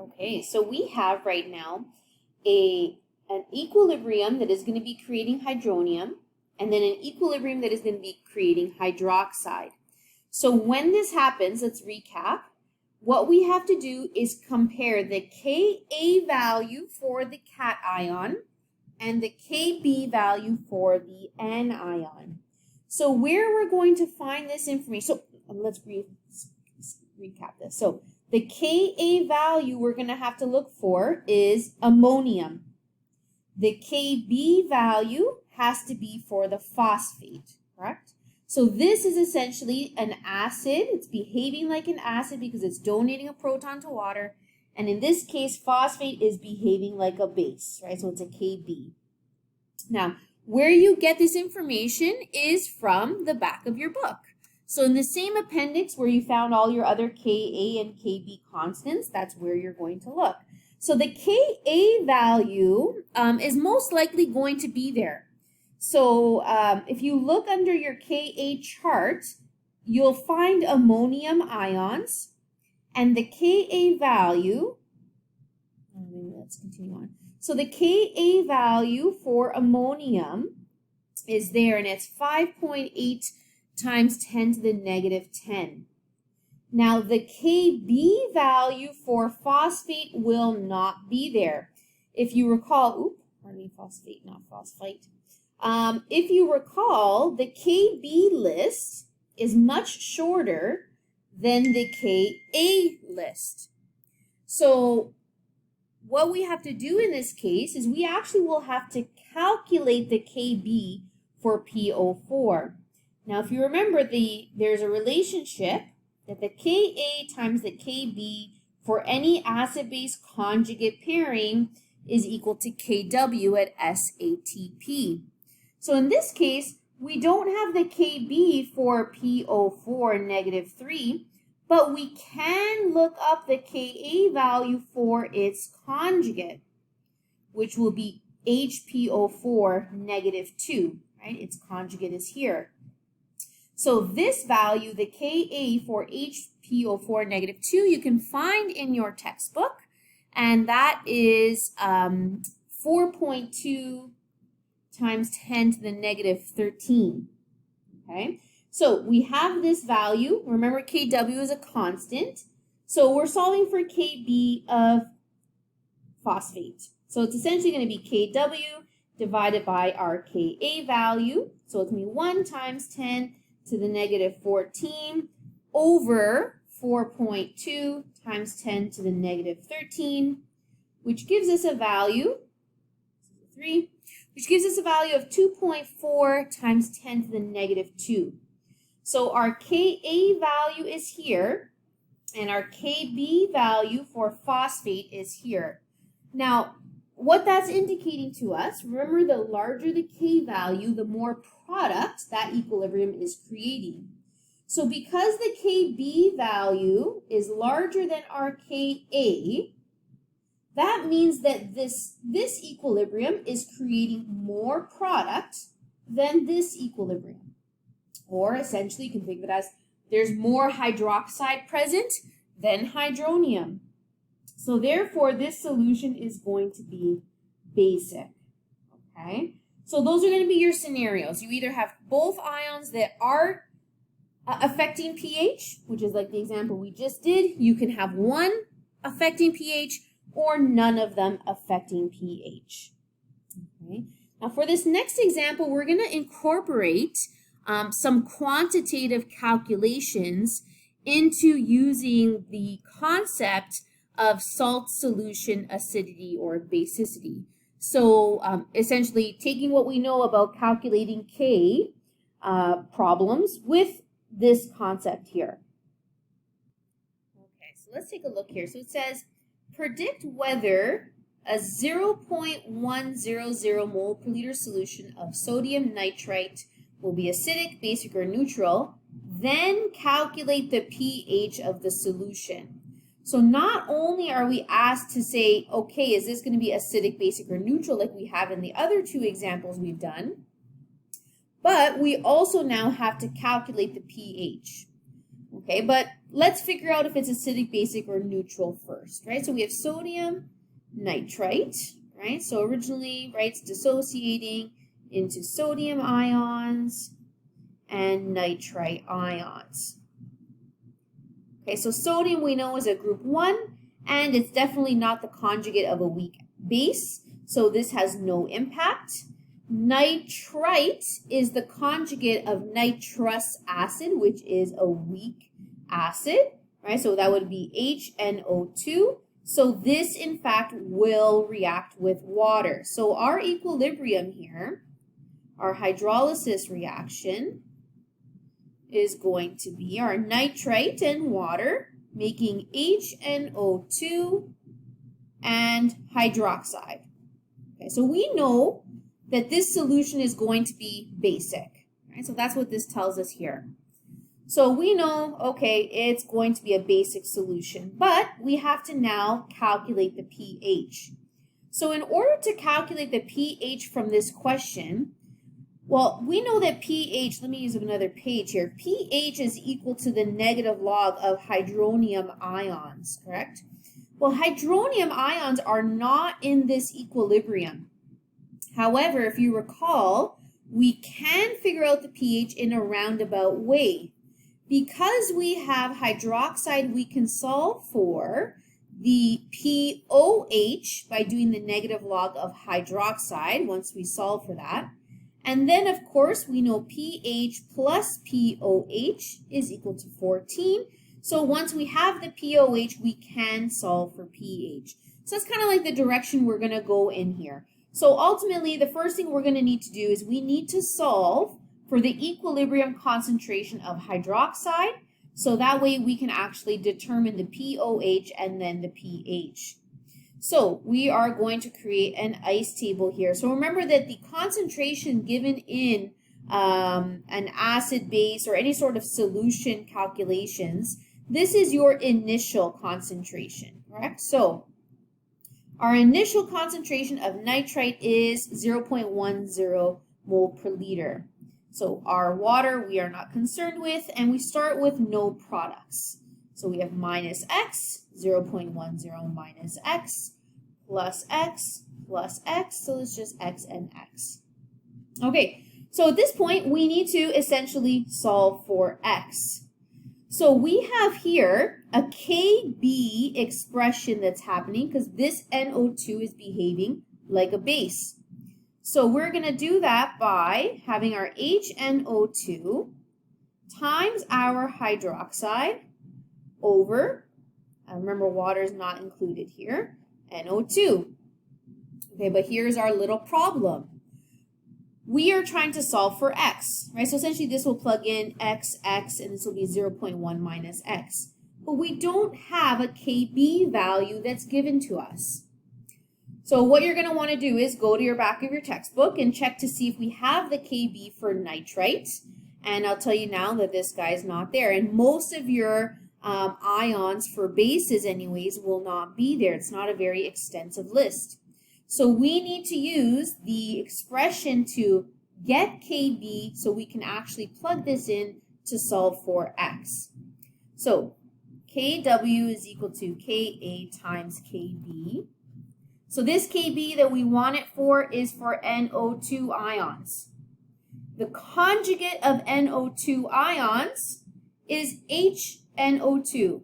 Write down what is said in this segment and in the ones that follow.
Okay, so we have right now an equilibrium that is going to be creating hydronium, and then an equilibrium that is going to be creating hydroxide. So when this happens, let's recap. What we have to do is compare the Ka value for the cation and the Kb value for the anion. So where we're going to find this information, so let's recap this. So the Ka value we're going to have to look for is ammonium. The Kb value has to be for the phosphate, correct? So this is essentially an acid. It's behaving like an acid because it's donating a proton to water. And in this case, phosphate is behaving like a base, right? So it's a Kb. Now, where you get this information is from the back of your book. So in the same appendix where you found all your other Ka and Kb constants, that's where you're going to look. So the Ka value is most likely going to be there. So if you look under your Ka chart, you'll find ammonium ions, and the Ka value, let's continue on. So the Ka value for ammonium is there, and it's 5.8 times 10 to the negative 10. Now the Kb value for phosphate will not be there. If you recall, phosphate, not phosphite. If you recall, the Kb list is much shorter than the Ka list. So what we have to do in this case is we actually will have to calculate the Kb for PO4. Now, if you remember, there's a relationship that the Ka times the Kb for any acid-base conjugate pairing is equal to Kw at SATP. So in this case, we don't have the Kb for PO4 negative 3, but we can look up the Ka value for its conjugate, which will be HPO4 negative 2, right? Its conjugate is here. So this value, the Ka for HPO4 negative 2, you can find in your textbook, and that is 4.2 times 10 to the negative 13, okay? So we have this value. Remember, Kw is a constant. So we're solving for Kb of phosphate. So it's essentially going to be Kw divided by our Ka value. So it's going to be 1 times 10 to the negative 14 over 4.2 times 10 to the negative 13, which gives us a value, 3, which gives us a value of 2.4 times 10 to the negative 2. So our Ka value is here, and our Kb value for phosphate is here. Now, what that's indicating to us, remember, the larger the K value, the more product that equilibrium is creating. So because the Kb value is larger than our Ka, that means that this equilibrium is creating more product than this equilibrium. Or essentially, you can think of it as there's more hydroxide present than hydronium. So therefore, this solution is going to be basic, okay? So those are going to be your scenarios. You either have both ions that are affecting pH, which is like the example we just did. You can have one affecting pH or none of them affecting pH, okay? Now for this next example, we're going to incorporate some quantitative calculations into using the concept of salt solution acidity or basicity. So essentially taking what we know about calculating K problems with this concept here. Okay, so let's take a look here. So it says, predict whether a 0.100 mole per liter solution of sodium nitrite will be acidic, basic, or neutral, then calculate the pH of the solution. So not only are we asked to say, okay, is this going to be acidic, basic, or neutral like we have in the other two examples we've done, but we also now have to calculate the pH. Okay, but let's figure out if it's acidic, basic, or neutral first, right? So we have sodium nitrite, right? So originally, right, it's dissociating into sodium ions and nitrite ions. Okay, so sodium we know is a group 1, and it's definitely not the conjugate of a weak base, so this has no impact. Nitrite is the conjugate of nitrous acid, which is a weak acid, right? So that would be HNO2. So this, in fact, will react with water. So our equilibrium here, our hydrolysis reaction, is going to be our nitrite and water making HNO2 and hydroxide. Okay, so we know that this solution is going to be basic, right? So that's what this tells us here. So we know, okay, it's going to be a basic solution, but we have to now calculate the pH. So in order to calculate the pH from this question, well, we know that pH, let me use another page here, pH is equal to the negative log of hydronium ions, correct? Well, hydronium ions are not in this equilibrium. However, if you recall, we can figure out the pH in a roundabout way. Because we have hydroxide, we can solve for the POH by doing the negative log of hydroxide once we solve for that. And then, of course, we know pH plus POH is equal to 14. So once we have the POH, we can solve for pH. So that's kind of like the direction we're going to go in here. So ultimately, the first thing we're going to need to do is we need to solve for the equilibrium concentration of hydroxide. So that way we can actually determine the POH and then the pH. So we are going to create an ice table here. So remember that the concentration given in an acid base or any sort of solution calculations, this is your initial concentration, correct? So our initial concentration of nitrite is 0.10 mole per liter. So our water we are not concerned with, and we start with no products. So we have minus x, 0.10 minus x, plus x, plus x. So it's just x and x. Okay, so at this point, we need to essentially solve for x. So we have here a Kb expression that's happening because this NO2 is behaving like a base. So we're going to do that by having our HNO2 times our hydroxide over, remember water is not included here, NO2. Okay, but here's our little problem. We are trying to solve for x, right? So essentially this will plug in x, and this will be 0.1 minus x. But we don't have a Kb value that's given to us. So what you're going to want to do is go to your back of your textbook and check to see if we have the Kb for nitrite. And I'll tell you now that this guy is not there. And most of your ions for bases anyways will not be there. It's not a very extensive list. So we need to use the expression to get Kb so we can actually plug this in to solve for x. So Kw is equal to Ka times Kb. So this Kb that we want it for is for NO2 ions. The conjugate of NO2 ions is HNO2.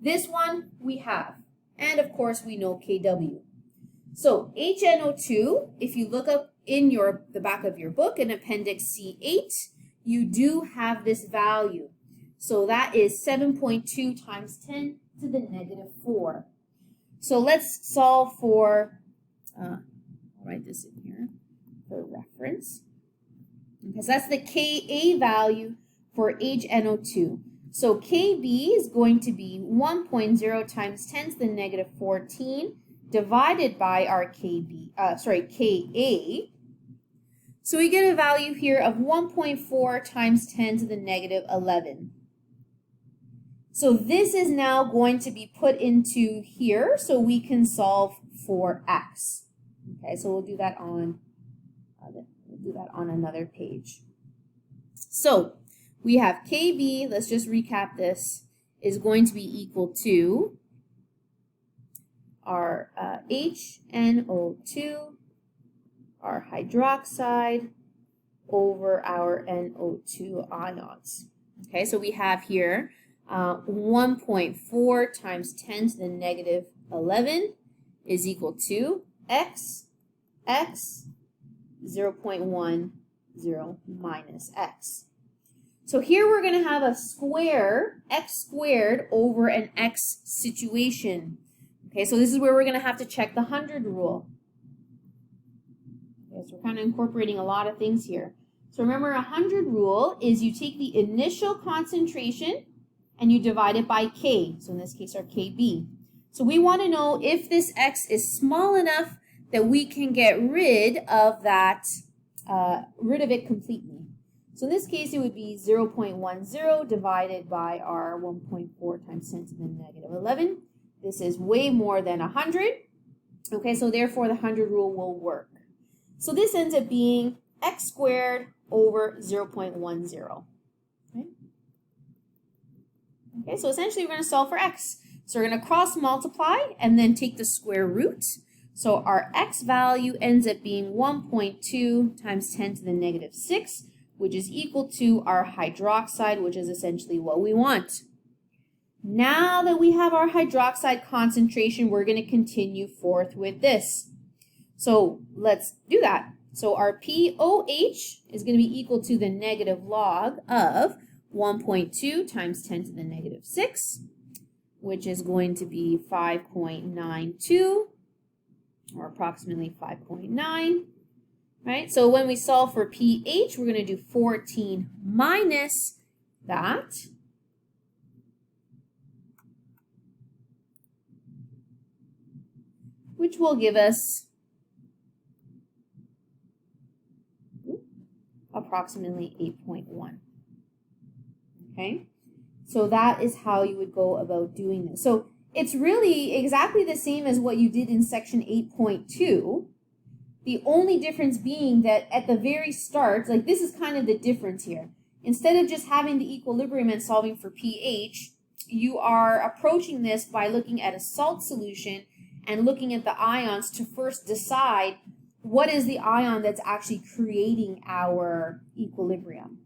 This one we have. And of course we know Kw. So HNO2, if you look up in the back of your book in Appendix C8, you do have this value. So that is 7.2 times 10 to the negative 4. So let's solve for, I'll write this in here for reference. Okay, so that's the Ka value for HNO2. So Kb is going to be 1.0 times 10 to the negative 14 divided by our Ka. So we get a value here of 1.4 times 10 to the negative 11. So this is now going to be put into here so we can solve for x. Okay, so we'll do that on another page. So we have Kb, let's just recap this, is going to be equal to our HNO2, our hydroxide, over our NO2 ions. Okay, so we have here 1.4 times 10 to the negative 11 is equal to x 0.10 minus x. So here we're going to have a square, x squared over an x situation. Okay, so this is where we're going to have to check the 100 rule. Okay, so we're kind of incorporating a lot of things here. So remember, 100 rule is you take the initial concentration and you divide it by K. So in this case, our Kb. So we want to know if this x is small enough that we can get rid of that, it completely. So in this case, it would be 0.10 divided by our 1.4 times 10 to the negative 11. This is way more than 100. Okay, so therefore the 100 rule will work. So this ends up being x squared over 0.10. Okay, so essentially we're going to solve for x. So we're going to cross multiply and then take the square root. So our x value ends up being 1.2 times 10 to the negative 6, which is equal to our hydroxide, which is essentially what we want. Now that we have our hydroxide concentration, we're going to continue forth with this. So let's do that. So our POH is going to be equal to the negative log of 1.2 times 10 to the negative 6, which is going to be 5.92, or approximately 5.9, right? So when we solve for pH, we're going to do 14 minus that, which will give us approximately 8.1. Okay, so that is how you would go about doing this. So it's really exactly the same as what you did in section 8.2. The only difference being that at the very start, like this is kind of the difference here. Instead of just having the equilibrium and solving for pH, you are approaching this by looking at a salt solution and looking at the ions to first decide what is the ion that's actually creating our equilibrium.